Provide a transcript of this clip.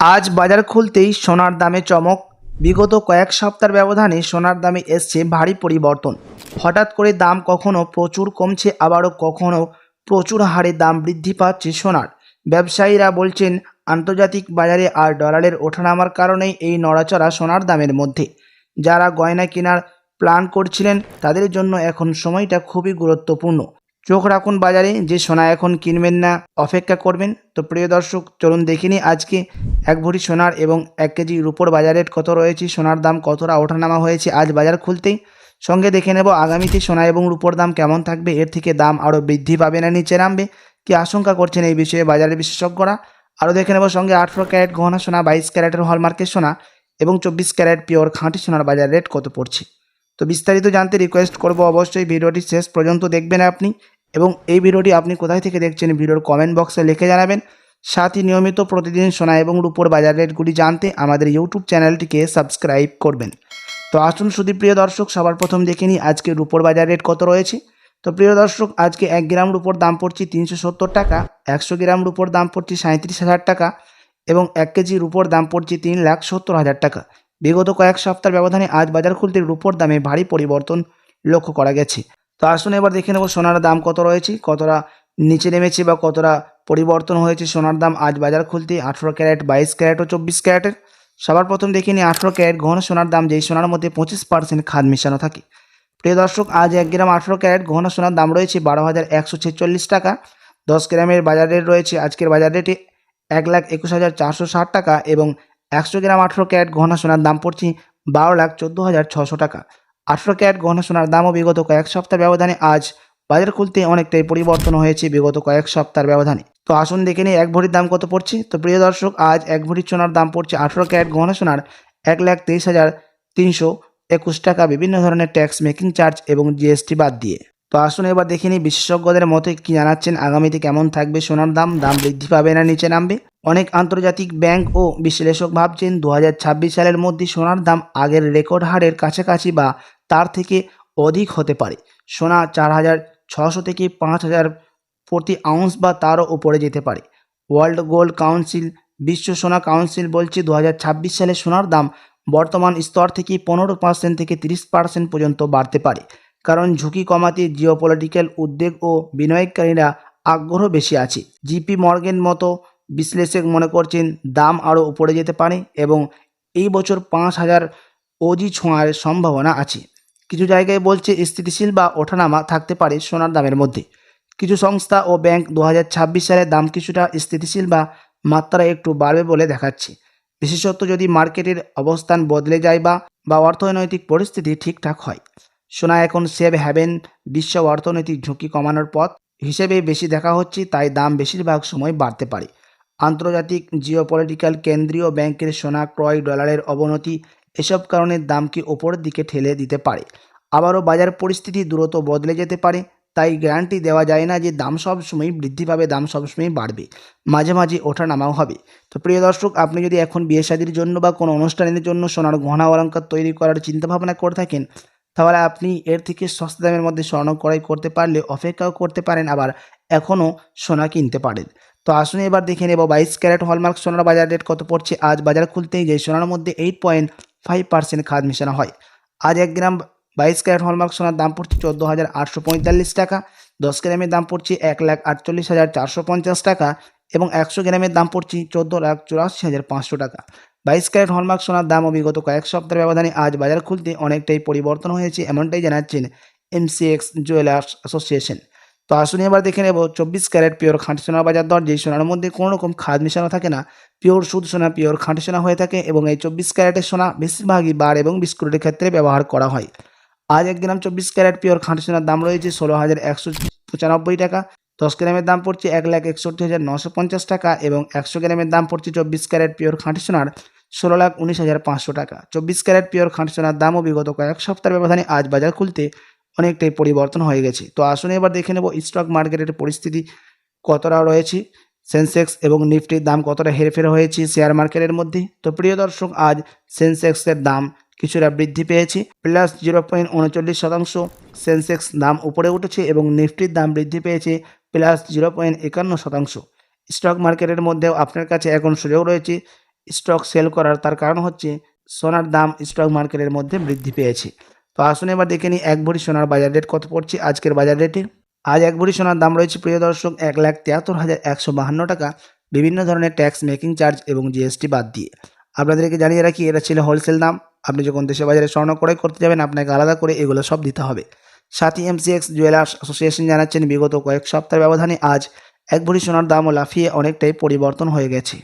আজ বাজার খুলতেই সোনার দামে চমক। বিগত কয়েক সপ্তাহের ব্যবধানে সোনার দামে এসছে ভারী পরিবর্তন। হঠাৎ করে দাম কখনো প্রচুর কমছে, আবারও কখনো প্রচুর হারে দাম বৃদ্ধি পাচ্ছে সোনার। ব্যবসায়ীরা বলছেন আন্তর্জাতিক বাজারে আর ডলারের ওঠানামার কারণেই এই নড়াচড়া সোনার দামের মধ্যে। যারা গয়না কেনার প্ল্যান করছিলেন তাদের জন্য এখন সময়টা খুবই গুরুত্বপূর্ণ। চোখ রাখুন বাজারে, যে সোনা এখন কিনবেন না অপেক্ষা করবেন। তো প্রিয় দর্শক, চলুন দেখে নিই আজকে এক ভরি সোনার এবং 1 কেজি রূপোর বাজার রেট কত রয়েছে, সোনার দাম কতটা ওঠানামা হয়েছে আজ বাজার খুলতেই। সঙ্গে দেখে নেব আগামীতে সোনা এবং রূপোর দাম কেমন থাকবে, এর থেকে দাম আরও বৃদ্ধি পাবে না নিচে নামবে, কি আশঙ্কা করছেন এই বিষয়ে বাজারের বিশেষজ্ঞরা। আরও দেখে নেব সঙ্গে 18 ক্যারেট গহনা সোনা, 22 ক্যারেটের হলমার্কের সোনা এবং 24 ক্যারেট পিওর খাঁটি সোনার বাজার রেট কত পড়ছে। তো বিস্তারিত জানতে রিকোয়েস্ট করব অবশ্যই ভিডিওটি শেষ পর্যন্ত দেখবেন আপনি, এবং এই ভিডিওটি আপনি কোথায় থেকে দেখছেন ভিডিওর কমেন্ট বক্সে লিখে জানাবেন। সাথে নিয়মিত প্রতিদিন সোনা এবং রূপোর বাজার রেটগুলি জানতে আমাদের ইউটিউব চ্যানেলটিকে সাবস্ক্রাইব করবেন। তো আসুন শুধু প্রিয় দর্শক, সবার প্রথম দেখে নিই আজকে রূপোর বাজার রেট কত রয়েছে। তো প্রিয় দর্শক, আজকে 1 গ্রাম রূপোর দাম পড়ছে 370 টাকা, 100 গ্রাম রূপোর দাম পড়ছে 37,000 টাকা এবং 1 কেজি রূপোর দাম পড়ছে 3,70,000 টাকা। বিগত কয়েক সপ্তাহের ব্যবধানে আজ বাজার খুলতে রূপোর দামে ভারী পরিবর্তন লক্ষ্য করা গেছে। তো আসুন এবার দেখে নেব সোনার দাম কত রয়েছে, কতটা নিচে নেমেছে বা কতটা পরিবর্তন হয়েছে সোনার দাম আজ বাজার খুলতে 18 ক্যারেট, 22 ক্যারেট ও 24 ক্যারেটের। সবার প্রথম দেখে নিই 18 ক্যারেট গহনা সোনার দাম, যেই সোনার মধ্যে 25% খাদ মেশানো থাকে। প্রিয় দর্শক, আজ 1 গ্রাম 18 ক্যারেট গহনা সোনার দাম রয়েছে 12,146 টাকা। 10 গ্রামের বাজার রেট রয়েছে আজকের বাজার রেটে 1,21,460 টাকা এবং 100 গ্রাম 18 ক্যারেট গহনা সোনার দাম পড়ছে 12,14,600 টাকা। 18 ক্যারেট গহনা সোনার দামও বিগত কয়েক সপ্তাহ ব্যবধানে আজ বাজার খুলতে অনেকটাই পরিবর্তন হয়েছে বিগত কয়েক সপ্তাহের ব্যবধানে। তো আসুন দেখে নিই 1 ভরির দাম কত পড়ছে। তো প্রিয় দর্শক, আজ 1 ভরি সোনার দাম পড়ছে 18 ক্যারেট গহনা সোনার 1,23,321 টাকা, বিভিন্ন ধরনের ট্যাক্স, মেকিং চার্জ এবং জিএসটি বাদ দিয়ে। তো আসুন এবার দেখে নিই বিশেষজ্ঞদের মতে কি জানাচ্ছেন আগামীতে কেমন থাকবে সোনার দাম, দাম বৃদ্ধি পাবে না নিচে নামবে। অনেক আন্তর্জাতিক ব্যাংক ও বিশ্লেষক ভাবছেন 2026 সালের মধ্যে সোনার দাম আগের রেকর্ড হারের কাছাকাছি বা তার থেকে অধিক হতে পারে। সোনা 4,600 থেকে 5,000 প্রতি আউন্স বা তারও উপরে যেতে পারে। ওয়ার্ল্ড গোল্ড কাউন্সিল, বিশ্ব সোনা কাউন্সিল বলছে 2026 সালে সোনার দাম বর্তমান স্তর থেকে 15% থেকে 30% পর্যন্ত বাড়তে পারে, কারণ ঝুঁকি কমাতে জিওপলিটিক্যাল উদ্বেগ ও বিনিয়োগকারীরা আগ্রহ বেশি আছে। জিপি মর্গেন মতো বিশ্লেষক মনে করছেন দাম আরও উপরে যেতে পারে এবং এই বছর 5,000 অজি ছোঁয়ার সম্ভাবনা আছে। কিছু জায়গায় বলছে স্থিতিশীল বা ওঠানামা থাকতে পারে সোনার দামের মধ্যে। কিছু সংস্থা ও ব্যাংক 2026 সালে দাম কিছুটা স্থিতিশীল বা মাত্রা একটু বাড়বে বলে দেখাচ্ছে, বিশেষত যদি মার্কেটের অবস্থান বদলে যায় বা অর্থনৈতিক পরিস্থিতি ঠিকঠাক হয়। সোনা এখন সেভ হ্যাভেন, বিশ্ব অর্থনৈতিক ঝুঁকি কমানোর পথ হিসেবে বেশি দেখা হচ্ছে, তাই দাম বেশিরভাগ সময় বাড়তে পারে। আন্তর্জাতিক জিওপলিটিক্যাল, কেন্দ্রীয় ব্যাংকের সোনা ক্রয়, ডলারের অবনতি, এসব কারণে দামকে ওপরের দিকে ঠেলে দিতে পারে। আবারও বাজার পরিস্থিতি দ্রুত বদলে যেতে পারে, তাই গ্যারান্টি দেওয়া যায় না যে দাম সবসময় বৃদ্ধি পাবে, দাম সবসময় বাড়বে, মাঝে মাঝে ওঠা নামাও হবে। তো প্রিয় দর্শক, আপনি যদি এখন বিয়ে শাদির জন্য বা কোনো অনুষ্ঠানের জন্য সোনার গহনা অলংকার তৈরি করার চিন্তাভাবনা করে থাকেন, তাহলে আপনি এর থেকে সস্তা দামের মধ্যে স্বর্ণ ক্রয় করতে পারলে অপেক্ষাও করতে পারেন, আবার এখনও সোনা কিনতে পারেন। তো আসুন এবার দেখে নেব 22 ক্যারেট হলমার্ক সোনার বাজার রেট কত পড়ছে আজ বাজার খুলতেই, যে সোনার মধ্যে 8.5% খাদ মেশানো হয়। আজ 1 গ্রাম 22 ক্যারেট হলমার্ক সোনার দাম পড়ছে 14,845 টাকা, 10 গ্রামের দাম পড়ছে 1,48,450 টাকা এবং 100 গ্রামের দাম পড়ছে 14,84,500 টাকা। 22 ক্যারেট হলমার্ক সোনার দামও বিগত কয়েক সপ্তাহের ব্যবধানে আজ বাজার খুলতে অনেকটাই পরিবর্তন হয়েছে, এমনটাই জানাচ্ছেন এমসিএক্স জুয়েলার্স অ্যাসোসিয়েশন। তো আসুন এবার দেখে নেব 24 ক্যারেট পিওর খাঁটি সোনার বাজার দর, যেই সোনার মধ্যে কোনো রকম খাদ মেশানো থাকে না, পিওর শুদ্ধ সোনা, পিওর খাঁটি সোনা হয়ে থাকে এবং এই 24 ক্যারেটের সোনা বেশিরভাগই বার এবং বিস্কুটের ক্ষেত্রে ব্যবহার করা হয়। আজ 1 গ্রাম 24 ক্যারেট পিওর খাঁটি সোনার দাম রয়েছে 16,195 টাকা, 10 গ্রামের দাম পড়ছে 1,61,950 টাকা এবং 100 গ্রামের দাম পড়ছে 24 ক্যারেট পিওর খাঁটি সোনার 16,19,500 টাকা। 24 ক্যারেট পিওর খাঁটি সোনার দামও বিগত কয়েক সপ্তাহের ব্যবধানে আজ বাজার খুলতে অনেকটাই পরিবর্তন হয়ে গেছে। তো আসুন এবার দেখে নেব স্টক মার্কেটের পরিস্থিতি কতটা রয়েছে, সেন্সেক্স এবং নিফটির দাম কতটা হেরফের হয়েছে শেয়ার মার্কেটের মধ্যে। তো প্রিয় দর্শক, আজ সেন্সেক্সের দাম কিছুটা বৃদ্ধি পেয়েছে, +0.39%। সেন্সেক্স দাম উপরে উঠেছে এবং নিফটির দাম বৃদ্ধি পেয়েছে +0.51%। স্টক মার্কেটের মধ্যেও আপনার কাছে এখন সুযোগ রয়েছে স্টক সেল করার, তার কারণ হচ্ছে সোনার দাম স্টক মার্কেটের মধ্যে বৃদ্ধি পেয়েছে। তো আসুন এবার দেখে নিই 1 ভরি সোনার বাজার রেট কত পড়ছে আজকের বাজার রেটে। আজ 1 ভরি সোনার দাম রয়েছে প্রিয় দর্শক 1,73,152 টাকা, বিভিন্ন ধরনের ট্যাক্স, মেকিং চার্জ এবং জিএসটি বাদ দিয়ে। আপনাদেরকে জানিয়ে রাখি এটা ছিল হোলসেল দাম। আপনি যখন দেশে বাজারে স্বর্ণ ক্রয় করতে যাবেন আপনাকে আলাদা করে এগুলো সব দিতে হবে। সাথী এমসিএক্স জুয়েলার্স অ্যাসোসিয়েশন জানাচ্ছেন বিগত কয়েক সপ্তাহের ব্যবধানে আজ 1 ভরি সোনার দামও লাফিয়ে অনেকটাই পরিবর্তন হয়ে গেছে।